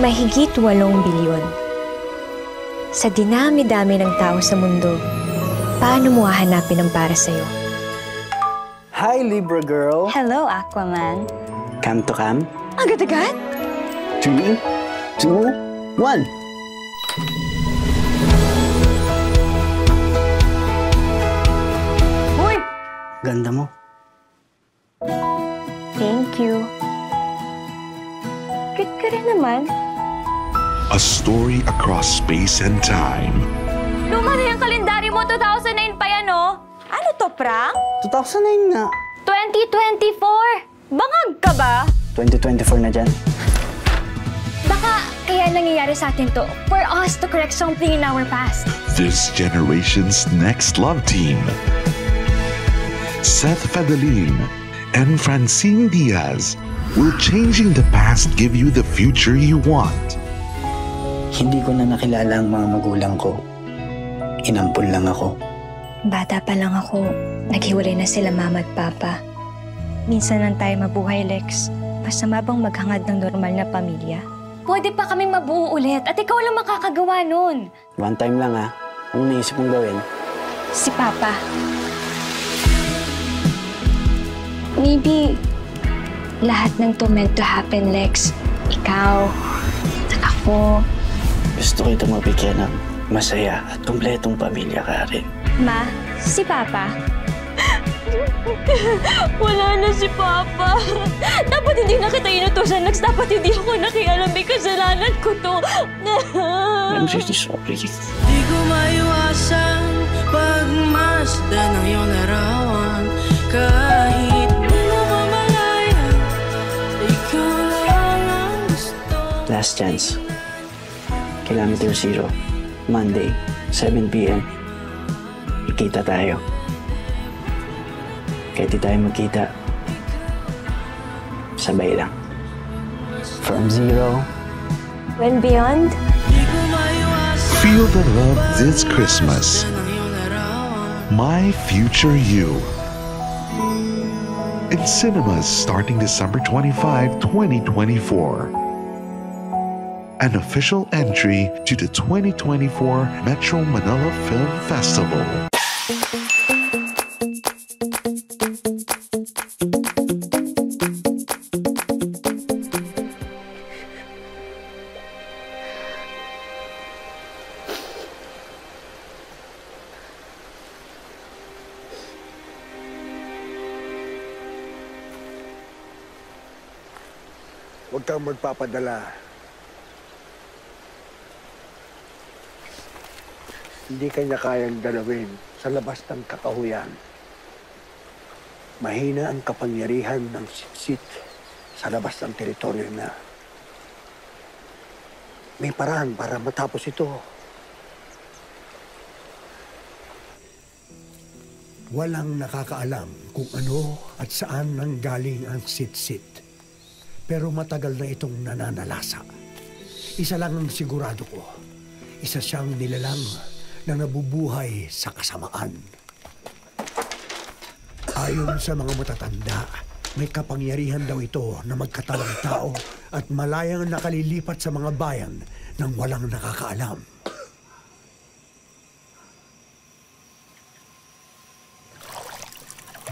mahigit 8 bilyon. Sa dinami-dami ng tao sa mundo, paano mo hahanapin ang para sa'yo? Hi, Libra girl. Hello, Aquaman. Come to come? Agad-agad? 3, 2, 1. Uy! Ganda mo. Thank you. Cute ka rin naman. A story across space and time. Luma na yung kalendaryo mo, 2009 pa yan, oh. Ano to, prank? 2009 nga. 2024! Bangag ka ba? 2024 na dyan. Baka kaya nangyayari sa atin to for us to correct something in our past. This generation's next love team. Seth Fadalin and Francine Diaz. Will changing the past give you the future you want? Hindi ko na nakilala ang mga magulang ko. Inampun lang ako. Bata pa lang ako, naghiwalay na sila mama at papa. Minsan lang tayo mabuhay, Lex. Masama bang maghangad ng normal na pamilya? Pwede pa kaming mabuo ulit at ikaw lang makakagawa nun. One time lang ha. Anong naisip mong gawin? Si Papa. Maybe lahat ng to meant to happen, Lex. Ikaw, at ako. Gusto kita mabigyan ng masaya at kumpletong pamilya ka rin. Ma, si Papa. Wala na si Papa. Dapat hindi na kita inutusan, Lex. Dapat hindi ako nakialam. May kasalanan ko to. I'm really sorry. Di ko maiwasan pagmasdan ng iyong larawan. Kahit di mo mamalayan, ikaw lang ang gusto. Last chance. Kilometer 0. Monday, 7 p.m. Ikita tayo. Kahit di tayo magkita, sabay lang. From 0. When beyond? Feel the love this Christmas. My Future You. In cinemas starting December 25, 2024. An official entry to the 2024 Metro Manila Film Festival. Huwag kang magpapadala. Hindi kanya kayang dalawin sa labas ng kakahuyan. Mahina ang kapangyarihan ng sitsit sa labas ng teritoryo na. May paraan para matapos ito. Walang nakakaalam kung ano at saan nanggaling ang sitsit. Pero matagal na itong nananalasa. Isa lang ang sigurado ko. Isa siyang nilalang na nabubuhay sa kasamaan. Ayon sa mga matatanda, may kapangyarihan daw ito na magkatawang tao at malayang nakalilipat sa mga bayan nang walang nakakaalam.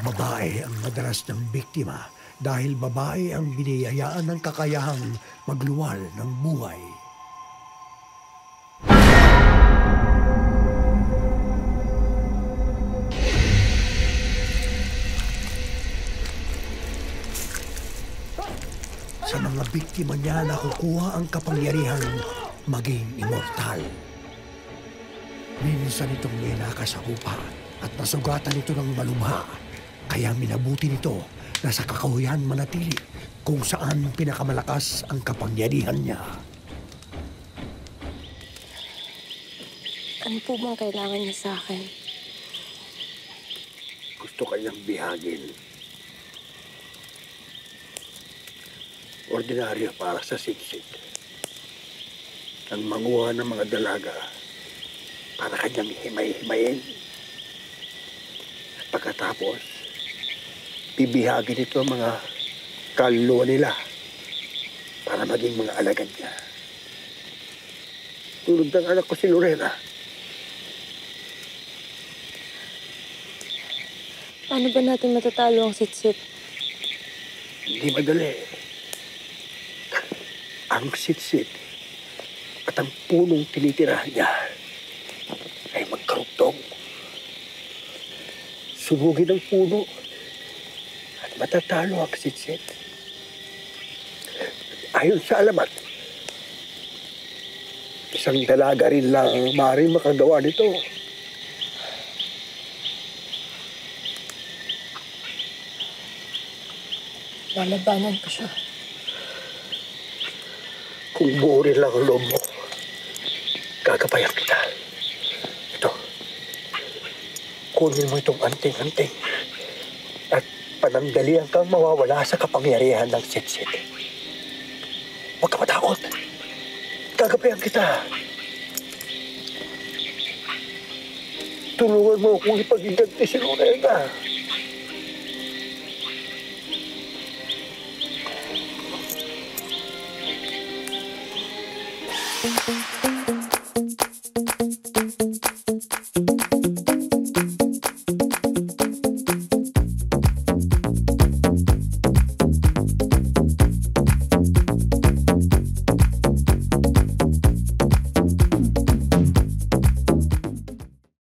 Babae ang madalas ng biktima dahil babae ang biniyayaan ng kakayahang magluwal ng buhay. Sa mga biktima niya nakukuha ang kapangyarihang maging immortal. Minsan itong nilakas sa lupa at nasugatan ito ng malubha. Kaya minabuti nito na sa kakahuyan manatili kung saan pinakamalakas ang kapangyarihan niya. Ano po bang kailangan niya sa akin? Gusto kanyang bihagin. Ordinaryo para sa sitsit. Ang manguha ng mga dalaga para kanyang himay-himayin. At pagkatapos, bibihagin ito ang mga kaluluwa nila para maging mga alagad niya. tulad ng anak ko si Lorena. Paano ba natin matatalo ang sitsit? Hindi madali. Ang sitsit at ang punong tinitirahan niya ay magkarugtong. Sunugin ang puno at matatalo ang sitsit. Ayon sa alamat, isang dalaga rin lang ang maaaring makagawa nito. Lalabanan ko siya. Kung buo rin lang ang loob mo, gagabayan kita. Ito, kunin mo itong anting-anting at panandalian kang mawawala sa kapangyarihan ng sitsit. Huwag ka matakot. Gagabayan kita. Tulungan mo akong ipag-iganti si Lorena. Thank you.